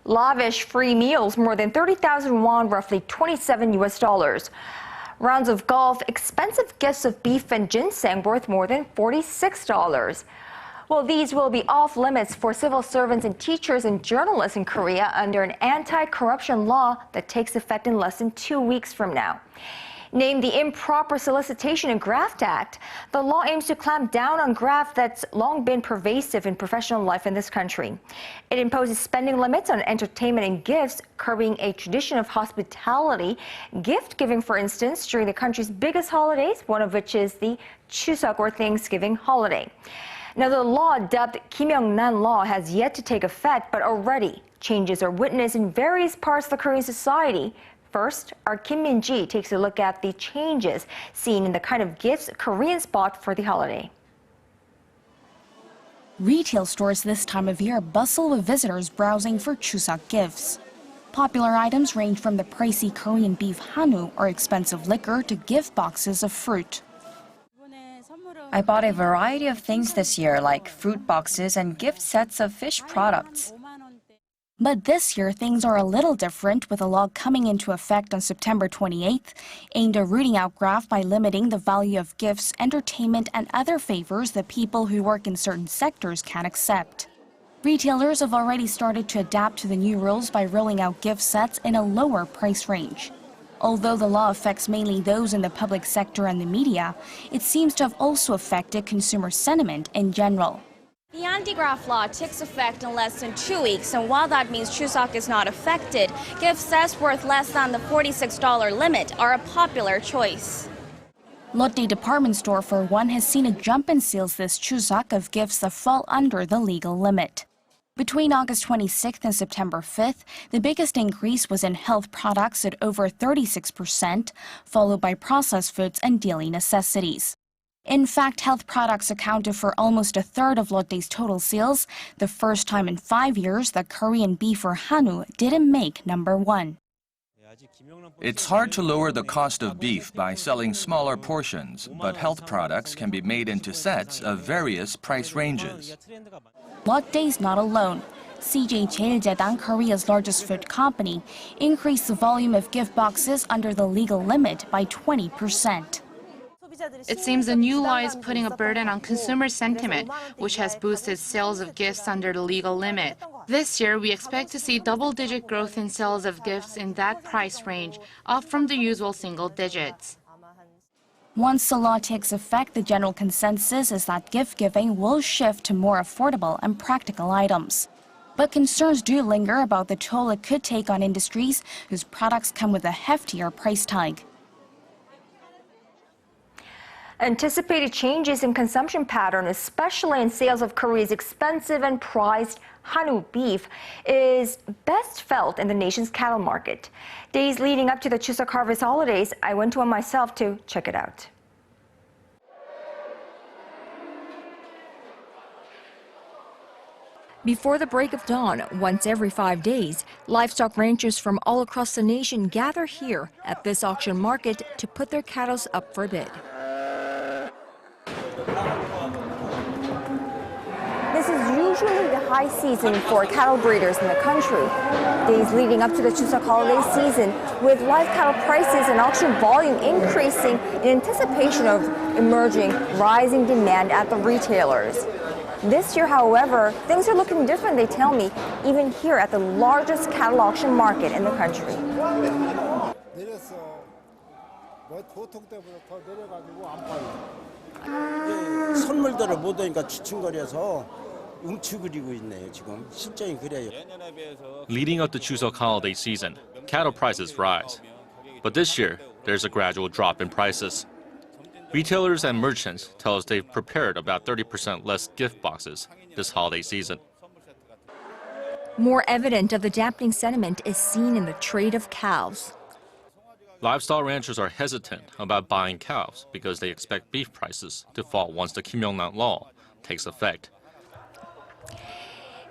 Lavish free meals, more than 30,000 won, roughly $27. Rounds of golf, expensive gifts of beef and ginseng worth more than $46. Well, these will be off limits for civil servants and teachers and journalists in Korea under an anti-corruption law that takes effect in less than 2 weeks from now. Named the Improper Solicitation and Graft Act, the law aims to clamp down on graft that's long been pervasive in professional life in this country. It imposes spending limits on entertainment and gifts, curbing a tradition of hospitality, gift giving, for instance, during the country's biggest holidays, one of which is the Chuseok or Thanksgiving holiday. Now, the law, dubbed Kim Young-nan Law, has yet to take effect, but already changes are witnessed in various parts of the Korean society. First, our Kim Min-ji takes a look at the changes seen in the kind of gifts Koreans bought for the holiday. Retail stores this time of year bustle with visitors browsing for Chuseok gifts. Popular items range from the pricey Korean beef hanwoo or expensive liquor to gift boxes of fruit. I bought a variety of things this year, like fruit boxes and gift sets of fish products. But this year, things are a little different, with a law coming into effect on September 28th, aimed at rooting out graft by limiting the value of gifts, entertainment, and other favors that people who work in certain sectors can accept. Retailers have already started to adapt to the new rules by rolling out gift sets in a lower price range. Although the law affects mainly those in the public sector and the media, it seems to have also affected consumer sentiment in general. The anti-graft law takes effect in less than 2 weeks, and while that means Chuseok is not affected, gift sets worth less than the $46 limit are a popular choice. Lotte department store, for one, has seen a jump in sales this Chuseok of gifts that fall under the legal limit. Between August 26th and September 5th, the biggest increase was in health products at over 36%, followed by processed foods and daily necessities. In fact, health products accounted for almost a third of Lotte's total sales, the first time in 5 years that Korean beef or hanwoo didn't make number one. It's hard to lower the cost of beef by selling smaller portions, but health products can be made into sets of various price ranges. Lotte's not alone. CJ Jeiljedang, Korea's largest food company, increased the volume of gift boxes under the legal limit by 20%. It seems the new law is putting a burden on consumer sentiment, which has boosted sales of gifts under the legal limit. This year, we expect to see double-digit growth in sales of gifts in that price range, up from the usual single digits. Once the law takes effect, the general consensus is that gift-giving will shift to more affordable and practical items. But concerns do linger about the toll it could take on industries whose products come with a heftier price tag. Anticipated changes in consumption pattern, especially in sales of Korea's expensive and prized hanwoo beef, is best felt in the nation's cattle market. Days leading up to the Chuseok harvest holidays, I went to one myself to check it out. Before the break of dawn, once every 5 days, livestock ranchers from all across the nation gather here at this auction market to put their cattle up for bid. This is usually the high season for cattle breeders in the country. Days leading up to the Chuseok holiday season, with live cattle prices and auction volume increasing in anticipation of emerging rising demand at the retailers. This year, however, things are looking different, they tell me, even here at the largest cattle auction market in the country. 선물들을 못 오니까 주춤거려서 웅추그리고 있네요, 지금. 실정이 그래요. Leading up to Chuseok holiday season, cattle prices rise. But this year, there's a gradual drop in prices. Retailers and merchants tell us they've prepared about 30% less gift boxes this holiday season. More evident of the dampening sentiment is seen in the trade of cows. Livestock ranchers are hesitant about buying cows because they expect beef prices to fall once the Kim Young-nan law takes effect.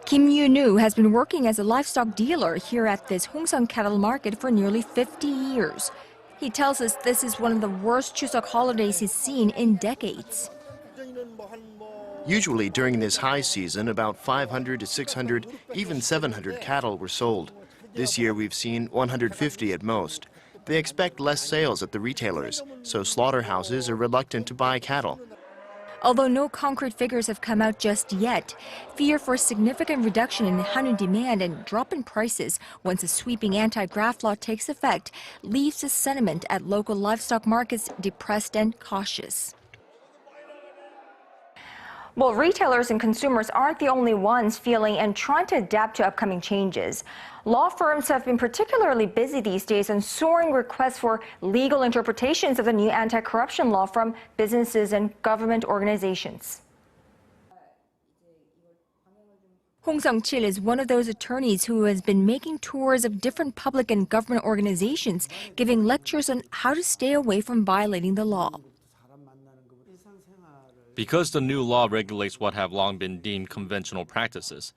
Kim Yoo-nu has been working as a livestock dealer here at this Hongsan cattle market for nearly 50 years. He tells us this is one of the worst Chuseok holidays he's seen in decades. Usually during this high season, about 500 to 600, even 700 cattle were sold. This year we've seen 150 at most. They expect less sales at the retailers, so slaughterhouses are reluctant to buy cattle. Although no concrete figures have come out just yet, fear for a significant reduction in hanwoo demand and drop in prices once a sweeping anti-graft law takes effect leaves the sentiment at local livestock markets depressed and cautious. Well, retailers and consumers aren't the only ones feeling and trying to adapt to upcoming changes. Law firms have been particularly busy these days on soaring requests for legal interpretations of the new anti-corruption law from businesses and government organizations. Hong Sung-chil is one of those attorneys who has been making tours of different public and government organizations, giving lectures on how to stay away from violating the law. Because the new law regulates what have long been deemed conventional practices,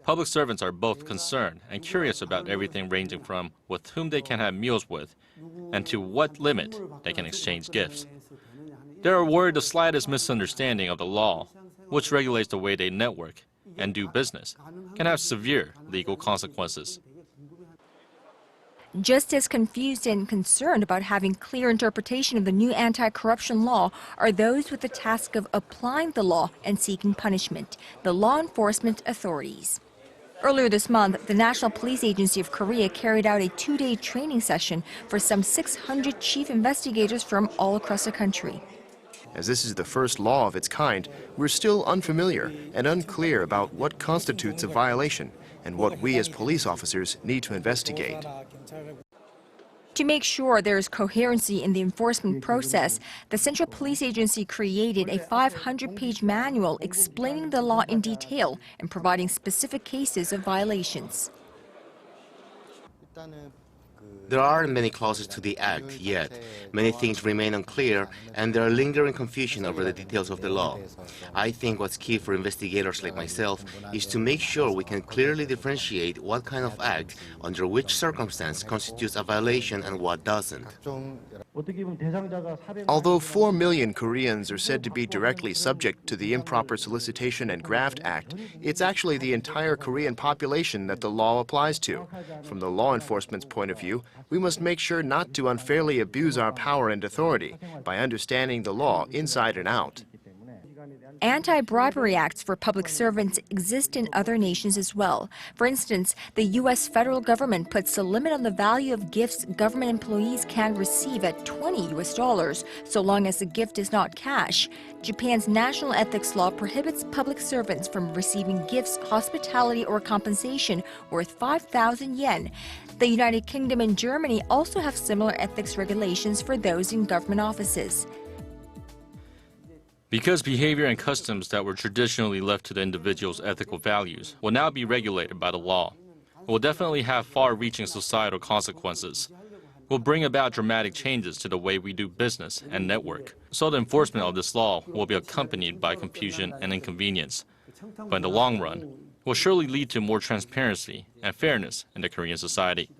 public servants are both concerned and curious about everything ranging from with whom they can have meals with and to what limit they can exchange gifts. They are worried the slightest misunderstanding of the law, which regulates the way they network and do business, can have severe legal consequences. Just as confused and concerned about having clear interpretation of the new anti-corruption law are those with the task of applying the law and seeking punishment, the law enforcement authorities. Earlier this month, the National Police Agency of Korea carried out a two-day training session for some 600 chief investigators from all across the country. As this is the first law of its kind, we're still unfamiliar and unclear about what constitutes a violation and what we as police officers need to investigate. To make sure there is coherency in the enforcement process, the Central Police Agency created a 500-page manual explaining the law in detail and providing specific cases of violations. There aren't many clauses to the Act yet. Many things remain unclear, and there are lingering confusion over the details of the law. I think what's key for investigators like myself is to make sure we can clearly differentiate what kind of act, under which circumstance, constitutes a violation and what doesn't. Although 4 million Koreans are said to be directly subject to the Improper Solicitation and Graft Act, it's actually the entire Korean population that the law applies to. From the law enforcement's point of view, we must make sure not to unfairly abuse our power and authority by understanding the law inside and out. Anti-bribery acts for public servants exist in other nations as well. For instance, the U.S. federal government puts a limit on the value of gifts government employees can receive at $20 so long as the gift is not cash. Japan's national ethics law prohibits public servants from receiving gifts, hospitality, or compensation worth 5,000 yen. The United Kingdom and Germany also have similar ethics regulations for those in government offices. Because behavior and customs that were traditionally left to the individual's ethical values will now be regulated by the law, it will definitely have far-reaching societal consequences. It will bring about dramatic changes to the way we do business and network. So the enforcement of this law will be accompanied by confusion and inconvenience. But in the long run, it will surely lead to more transparency and fairness in the Korean society.